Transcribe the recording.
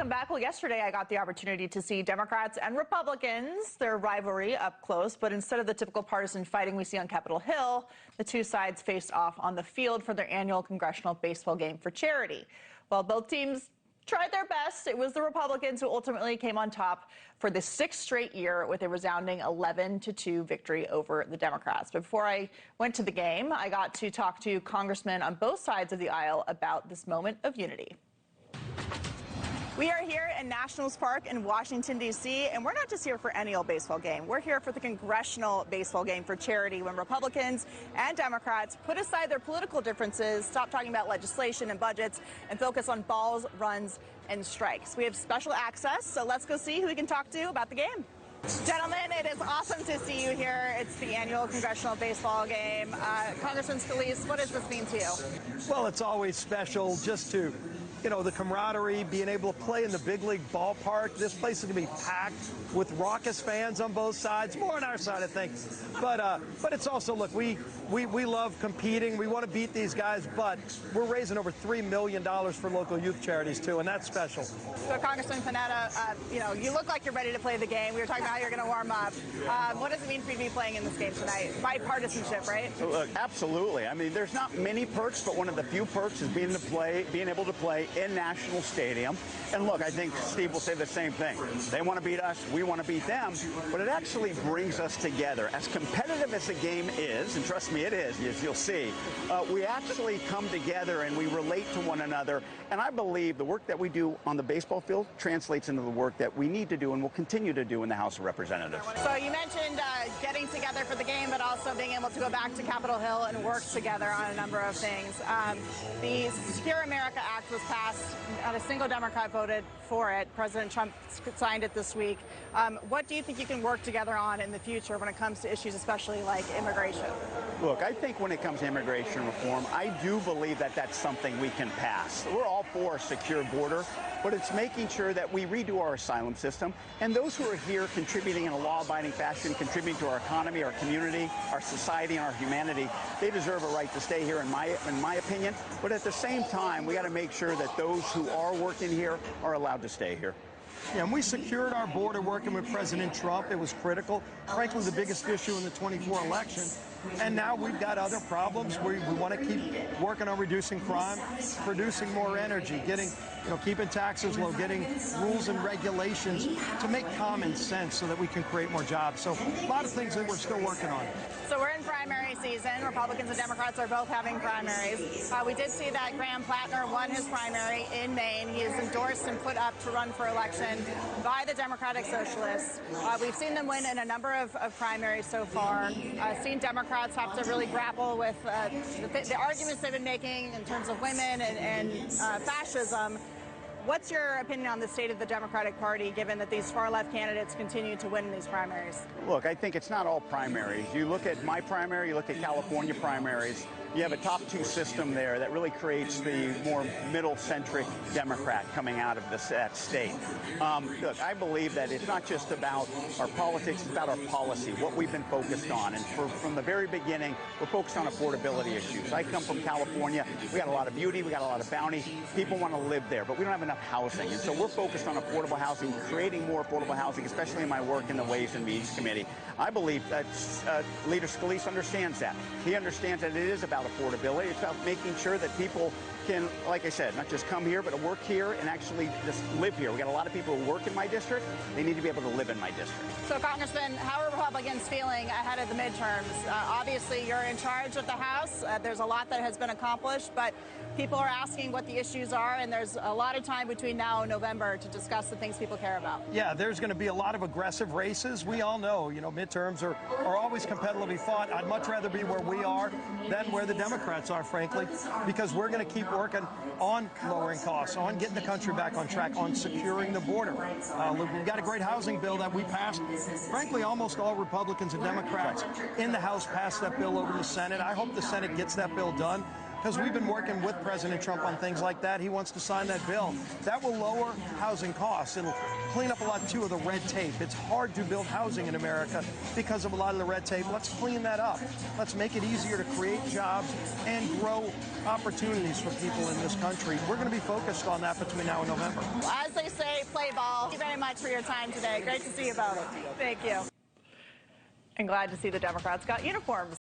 welcome back. Well, yesterday I got the opportunity to see Democrats and Republicans, their rivalry up close, but instead of the typical partisan fighting we see on Capitol Hill, the two sides faced off on the field for their annual Congressional baseball game for charity. While both teams tried their best, it was the Republicans who ultimately came on top for the sixth straight year with a resounding 11-2 victory over the Democrats. But before I went to the game, I got to talk to congressmen on both sides of the aisle about this moment of unity. We are here in Nationals Park in Washington, D.C., and we're not just here for any old baseball game. We're here for the Congressional baseball game for charity, when Republicans and Democrats put aside their political differences, stop talking about legislation and budgets, and focus on balls, runs, and strikes. We have special access, so let's go see who we can talk to about the game. Gentlemen, it is awesome to see you here. It's the annual Congressional baseball game. Congressman Scalise, what does this mean to you? Well, it's always special just to, the camaraderie, being able to play in the big league ballpark. This place is going to be packed with raucous fans on both sides, more on our side, I think. But it's also, look, we love competing. We want to beat these guys, but we're raising over $3 million for local youth charities, too, and that's special. So, Congressman Panetta, you look like you're ready to play the game. We were talking about how you're going to warm up. What does it mean for you to be playing in this game tonight? Bipartisanship, right? Look, absolutely. I mean, there's not many perks, but one of the few perks is being able to play in National Stadium. And look, I think Steve will say the same thing. They want to beat us, we want to beat them, but it actually brings us together. As competitive as the game is, and trust me, it is, as you'll see, we actually come together and we relate to one another. And I believe the work that we do on the baseball field translates into the work that we need to do and will continue to do in the House of Representatives. So you mentioned getting together for the game, but also being able to go back to Capitol Hill and work together on a number of things. The Secure America Act was passed. Not a single Democrat voted for it. President Trump signed it this week. What do you think you can work together on in the future when it comes to issues especially like immigration? Look, I think when it comes to immigration reform, I do believe that that's something we can pass. We're all for a secure border, but it's making sure that we redo our asylum system, and those who are here contributing in a law-abiding fashion, contributing to our economy, our community, our society, and our humanity, they deserve a right to stay here, in my opinion. But at the same time, we got to make sure that those who are working here are allowed to stay here. Yeah, and we secured our border working with President Trump. It was critical, frankly, the biggest issue in the 24 election. And now we've got other problems. We want to keep working on reducing crime, producing more energy, keeping taxes low, getting rules and regulations to make common sense so that we can create more jobs. So a lot of things that we're still working on. So we're in primary season. Republicans and Democrats are both having primaries. We did see that Graham Plattner won his primary in Maine. He is endorsed and put up to run for election by the Democratic Socialists. We've seen them win in a number of primaries so far. Seen Democrats have to really grapple with the arguments they've been making in terms of women and fascism. What's your opinion on the state of the Democratic Party, given that these far-left candidates continue to win in these primaries? Look, I think it's not all primaries. You look at my primary, you look at California primaries, you have a top-two system there that really creates the more middle-centric Democrat coming out of that state. Look, I believe that it's not just about our politics, it's about our policy, what we've been focused on. And from the very beginning, we're focused on affordability issues. I come from California. We got a lot of beauty, we got a lot of bounty. People want to live there, but we don't have enough housing. And so we're focused on affordable housing, creating more affordable housing, especially in my work in the Ways and Means Committee. I believe that Leader Scalise understands that. He understands that it is about affordability. It's about making sure that people can, like I said, not just come here, but work here and actually just live here. We got a lot of people who work in my district. They need to be able to live in my district. So, Congressman, how are Republicans feeling ahead of the midterms? Obviously, you're in charge of the House. There's a lot that has been accomplished, but people are asking what the issues are, and there's a lot of time between now and November to discuss the things people care about. Yeah, there's going to be a lot of aggressive races. We all know, midterms are always competitively fought. I'd much rather be where we are than where the Democrats are, frankly, because we're going to keep working on lowering costs, on getting the country back on track, on securing the border. We've got a great housing bill that we passed. Frankly, almost all Republicans and Democrats in the House passed that bill over the Senate. I hope the Senate gets that bill done. because we've been working with President Trump on things like that. He wants to sign that bill. That will lower housing costs. It'll clean up a lot, too, of the red tape. It's hard to build housing in America because of a lot of the red tape. Let's clean that up. Let's make it easier to create jobs and grow opportunities for people in this country. We're going to be focused on that between now and November. As they say, play ball. Thank you very much for your time today. Great to see you both. Thank you. And glad to see the Democrats got uniforms.